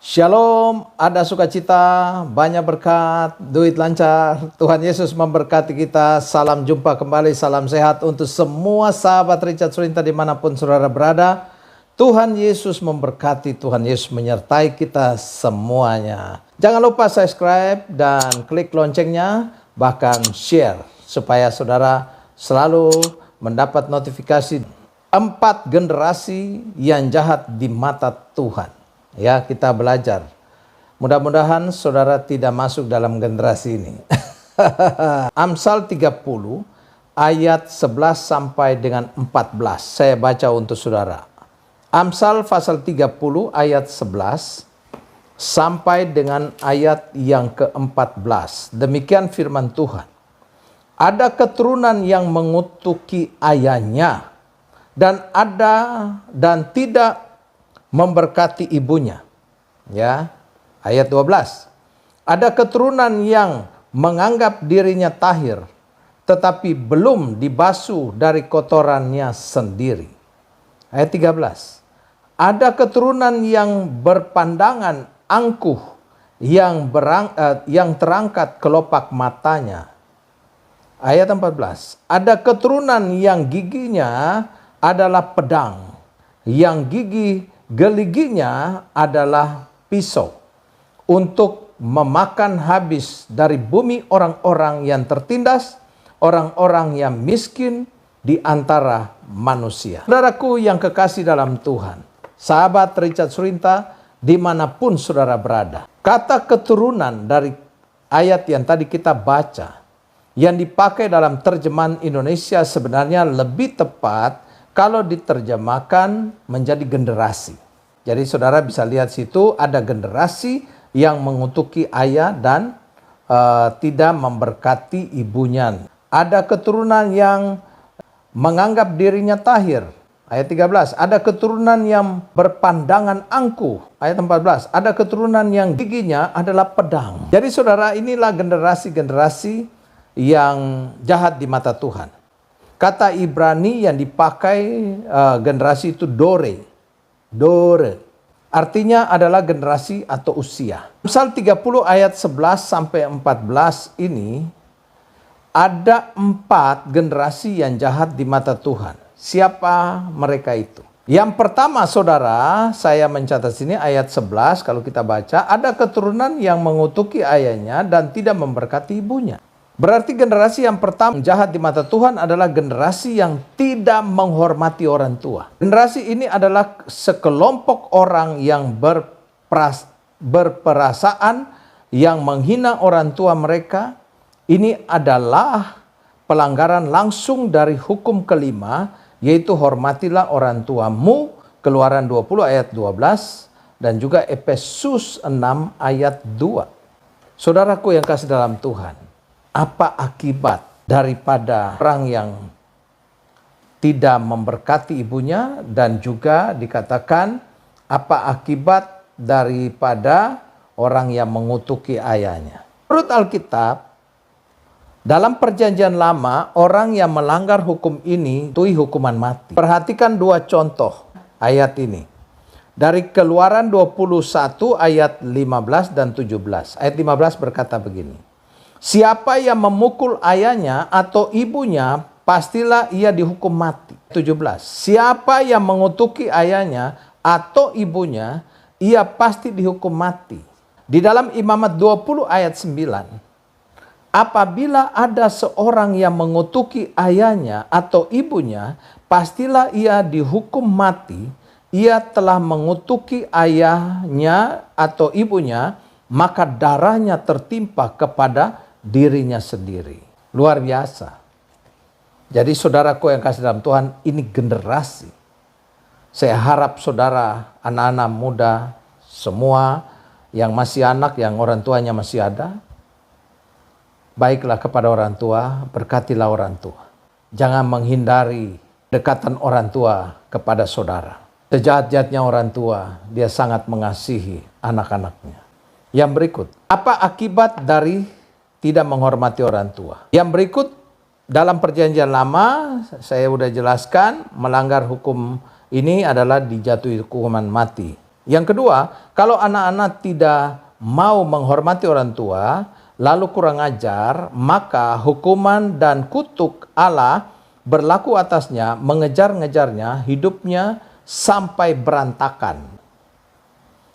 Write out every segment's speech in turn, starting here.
Shalom, ada sukacita, banyak berkat, duit lancar. Tuhan Yesus memberkati kita. Salam jumpa kembali, salam sehat untuk semua sahabat Richard Surinta dimanapun saudara berada. Tuhan Yesus memberkati, Tuhan Yesus menyertai kita semuanya. Jangan lupa subscribe dan klik loncengnya, bahkan share, supaya saudara selalu mendapat notifikasi 4 generasi yang jahat di mata Tuhan. Ya, kita belajar. Mudah-mudahan saudara tidak masuk dalam generasi ini. Amsal 30 ayat 11 sampai dengan 14. Saya baca untuk saudara. Amsal pasal 30 ayat 11 sampai dengan ayat yang ke-14. Demikian firman Tuhan. Ada keturunan yang mengutuki ayahnya dan tidak memberkati ibunya. Ya, ayat 12. Ada keturunan yang menganggap dirinya tahir, tetapi belum dibasuh dari kotorannya sendiri. Ayat 13. Ada keturunan yang berpandangan angkuh, yang terangkat kelopak matanya. Ayat 14. Ada keturunan yang giginya adalah pedang, yang geliginya adalah pisau, untuk memakan habis dari bumi orang-orang yang tertindas, orang-orang yang miskin di antara manusia. Saudaraku yang kekasih dalam Tuhan, sahabat Richard Surinta dimanapun saudara berada, kata keturunan dari ayat yang tadi kita baca, yang dipakai dalam terjemahan Indonesia sebenarnya lebih tepat kalau diterjemahkan menjadi generasi. Jadi saudara bisa lihat situ ada generasi yang mengutuki ayah dan tidak memberkati ibunya. Ada keturunan yang menganggap dirinya tahir. Ayat 13. Ada keturunan yang berpandangan angkuh. Ayat 14. Ada keturunan yang giginya adalah pedang. Jadi saudara, inilah generasi-generasi yang jahat di mata Tuhan. Kata Ibrani yang dipakai generasi itu dore. Artinya adalah generasi atau usia. Amsal 30 ayat 11 sampai 14 ini ada 4 generasi yang jahat di mata Tuhan. Siapa mereka itu? Yang pertama saudara, saya mencatat sini ayat 11 kalau kita baca, ada keturunan yang mengutuki ayahnya dan tidak memberkati ibunya. Berarti generasi yang pertama jahat di mata Tuhan adalah generasi yang tidak menghormati orang tua. Generasi ini adalah sekelompok orang yang berperasaan, yang menghina orang tua mereka. Ini adalah pelanggaran langsung dari hukum kelima, yaitu hormatilah orang tuamu, Keluaran 20 ayat 12, dan juga Efesus 6 ayat 2. Saudaraku yang kasih dalam Tuhan, apa akibat daripada orang yang tidak memberkati ibunya, dan juga dikatakan apa akibat daripada orang yang mengutuki ayahnya? Menurut Alkitab, dalam perjanjian lama, orang yang melanggar hukum ini tui hukuman mati. Perhatikan 2 contoh ayat ini. Dari Keluaran 21 ayat 15 dan 17. Ayat 15 berkata begini. Siapa yang memukul ayahnya atau ibunya, pastilah ia dihukum mati. 17. Siapa yang mengutuki ayahnya atau ibunya, ia pasti dihukum mati. Di dalam Imamat 20 ayat 9. Apabila ada seorang yang mengutuki ayahnya atau ibunya, pastilah ia dihukum mati. Ia telah mengutuki ayahnya atau ibunya, maka darahnya tertimpa kepada dirinya sendiri. Luar biasa. Jadi saudaraku yang kasih dalam Tuhan, ini generasi. Saya harap saudara, anak-anak muda, semua yang masih anak, yang orang tuanya masih ada, baiklah kepada orang tua, berkatilah orang tua. Jangan menghindari dekatan orang tua kepada saudara. Sejahat-jahatnya orang tua, dia sangat mengasihi anak-anaknya. Yang berikut, apa akibat dari tidak menghormati orang tua? Yang berikut, dalam perjanjian lama, saya sudah jelaskan, melanggar hukum ini adalah dijatuhi hukuman mati. Yang kedua, kalau anak-anak tidak mau menghormati orang tua, lalu kurang ajar, maka hukuman dan kutuk Allah berlaku atasnya, mengejar-ngejarnya, hidupnya sampai berantakan.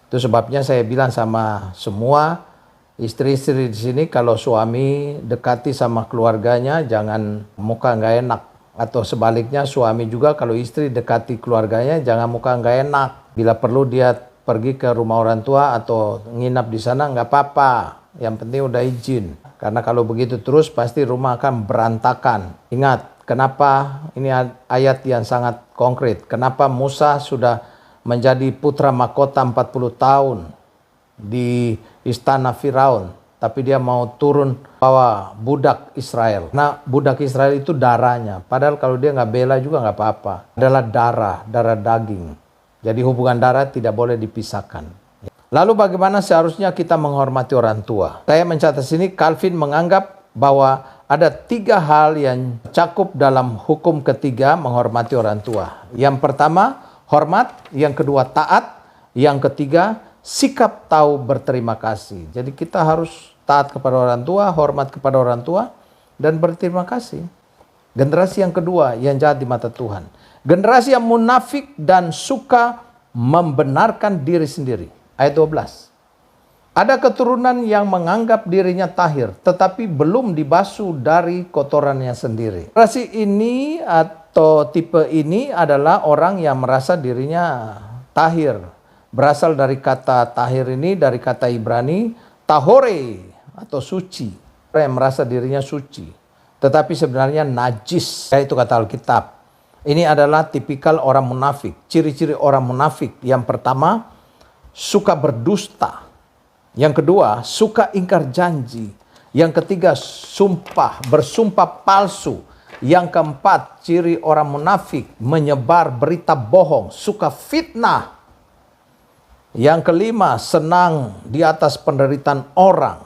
Itu sebabnya saya bilang sama semua istri-istri di sini, kalau suami dekati sama keluarganya, jangan muka nggak enak. Atau sebaliknya, suami juga kalau istri dekati keluarganya, jangan muka nggak enak. Bila perlu dia pergi ke rumah orang tua atau nginap di sana, nggak apa-apa. Yang penting udah izin. Karena kalau begitu terus, pasti rumah akan berantakan. Ingat, kenapa ini ayat yang sangat konkret. Kenapa Musa sudah menjadi putra mahkota 40 tahun di istana Firaun, tapi dia mau turun bawa budak Israel. Nah, budak Israel itu darahnya, padahal kalau dia nggak bela juga nggak apa-apa. Adalah darah daging. Jadi hubungan darah tidak boleh dipisahkan. Lalu bagaimana seharusnya kita menghormati orang tua? Saya mencatat sini, Calvin menganggap bahwa ada 3 hal yang cakup dalam hukum ketiga menghormati orang tua. Yang pertama, hormat. Yang kedua, taat. Yang ketiga, sikap tahu berterima kasih. Jadi kita harus taat kepada orang tua, hormat kepada orang tua, dan berterima kasih. Generasi yang kedua yang jahat di mata Tuhan. Generasi yang munafik dan suka membenarkan diri sendiri. Ayat 12. Ada keturunan yang menganggap dirinya tahir, tetapi belum dibasuh dari kotorannya sendiri. Generasi ini atau tipe ini adalah orang yang merasa dirinya tahir. Berasal dari kata tahir ini, dari kata Ibrani, tahore atau suci. Orang yang merasa dirinya suci, tetapi sebenarnya najis. Itu kata Alkitab. Ini adalah tipikal orang munafik. Ciri-ciri orang munafik. Yang pertama, suka berdusta. Yang kedua, suka ingkar janji. Yang ketiga, bersumpah palsu. Yang keempat, ciri orang munafik, menyebar berita bohong, suka fitnah. Yang kelima, senang di atas penderitaan orang.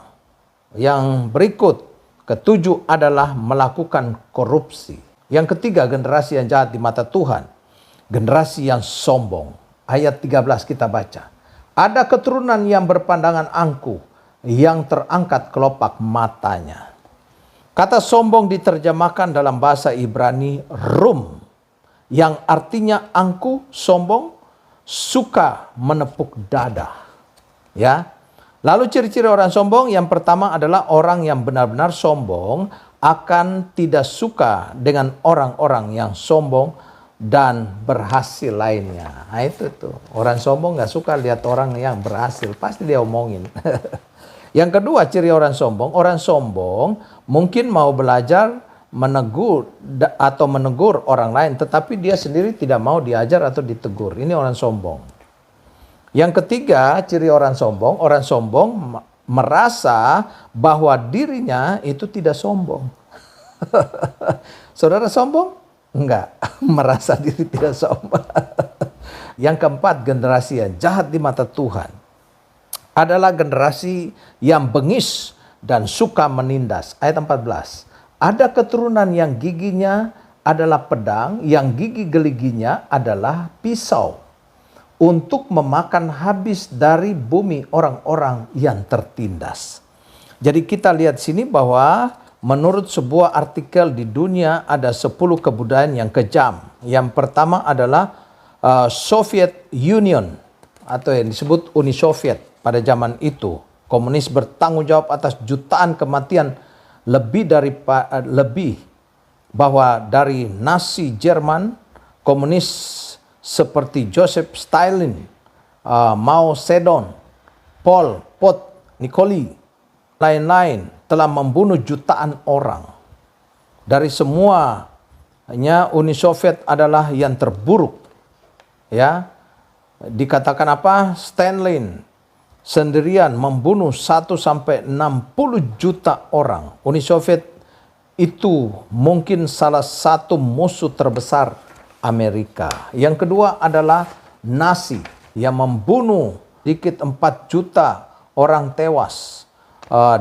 Yang berikut, ketujuh adalah melakukan korupsi. Yang ketiga, generasi yang jahat di mata Tuhan. Generasi yang sombong. Ayat 13 kita baca. Ada keturunan yang berpandangan angkuh, yang terangkat kelopak matanya. Kata sombong diterjemahkan dalam bahasa Ibrani rum, yang artinya angkuh, sombong, suka menepuk dada. Ya. Lalu ciri-ciri orang sombong, yang pertama adalah orang yang benar-benar sombong akan tidak suka dengan orang-orang yang sombong dan berhasil lainnya. Nah itu tuh, orang sombong nggak suka lihat orang yang berhasil, pasti dia omongin. Yang kedua, ciri orang sombong mungkin mau belajar menegur orang lain, tetapi dia sendiri tidak mau diajar atau ditegur. Ini orang sombong. Yang ketiga, ciri orang sombong merasa bahwa dirinya itu tidak sombong. Saudara sombong? Enggak, merasa diri tidak sombong. Yang keempat, generasi yang jahat di mata Tuhan adalah generasi yang bengis dan suka menindas. Ayat 14. Ada keturunan yang giginya adalah pedang, yang gigi geliginya adalah pisau, untuk memakan habis dari bumi orang-orang yang tertindas. Jadi kita lihat sini bahwa menurut sebuah artikel di dunia ada 10 kebudayaan yang kejam. Yang pertama adalah Soviet Union atau yang disebut Uni Soviet pada zaman itu. Komunis bertanggung jawab atas jutaan kematian lebih bahwa dari Nazi Jerman, komunis seperti Joseph Stalin, Mao Zedong, Pol Pot, Nikoli, lain-lain telah membunuh jutaan orang. Dari semuanya Uni Soviet adalah yang terburuk. Ya. Dikatakan apa? Stalin sendirian membunuh 1 sampai 60 juta orang. Uni Soviet itu mungkin salah satu musuh terbesar Amerika. Yang kedua adalah Nazi yang membunuh sedikit 4 juta orang tewas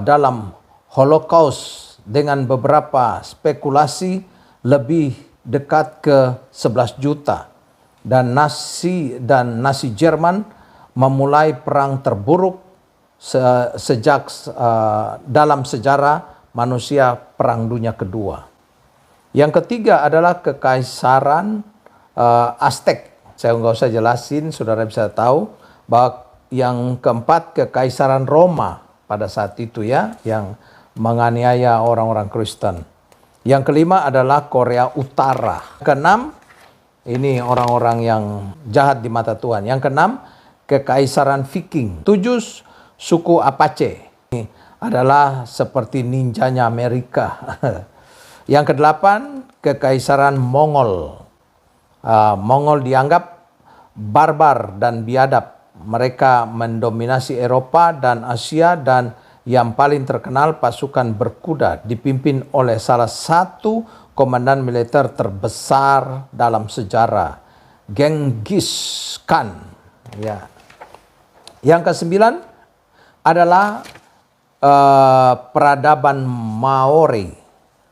dalam Holocaust, dengan beberapa spekulasi lebih dekat ke 11 juta. Dan Nazi Jerman memulai perang terburuk sejak dalam sejarah manusia, Perang Dunia Kedua. Yang ketiga adalah kekaisaran Aztec. Saya nggak usah jelasin, saudara bisa tahu. Bahwa yang keempat, kekaisaran Roma pada saat itu ya, yang menganiaya orang-orang Kristen. Yang kelima adalah Korea Utara. Keenam, ini orang-orang yang jahat di mata Tuhan. Yang keenam, kekaisaran Viking. 7, suku Apache. Ini adalah seperti ninjanya Amerika. Yang kedelapan, kekaisaran Mongol. Mongol dianggap barbar dan biadab. Mereka mendominasi Eropa dan Asia, dan yang paling terkenal pasukan berkuda dipimpin oleh salah satu komandan militer terbesar dalam sejarah, Genghis Khan. Ya. Yang kesembilan adalah peradaban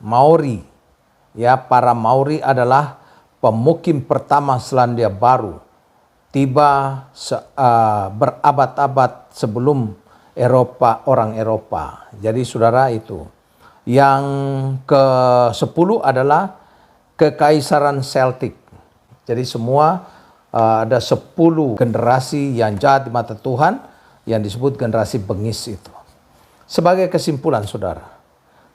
Maori. Ya, para Maori adalah pemukim pertama Selandia Baru. Tiba berabad-abad sebelum orang Eropa. Jadi saudara itu. Yang ke-10 adalah kekaisaran Celtic. Jadi semua ada 10 generasi yang jahat di mata Tuhan yang disebut generasi bengis itu. Sebagai kesimpulan saudara,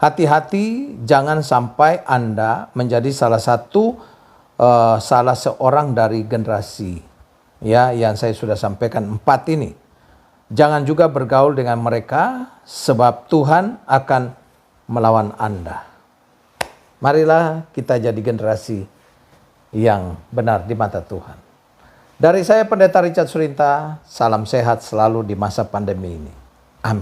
hati-hati jangan sampai Anda menjadi salah seorang dari generasi ya yang saya sudah sampaikan 4 ini. Jangan juga bergaul dengan mereka, sebab Tuhan akan melawan Anda. Marilah kita jadi generasi yang benar di mata Tuhan. Dari saya Pendeta Richard Surinta, salam sehat selalu di masa pandemi ini. Amin.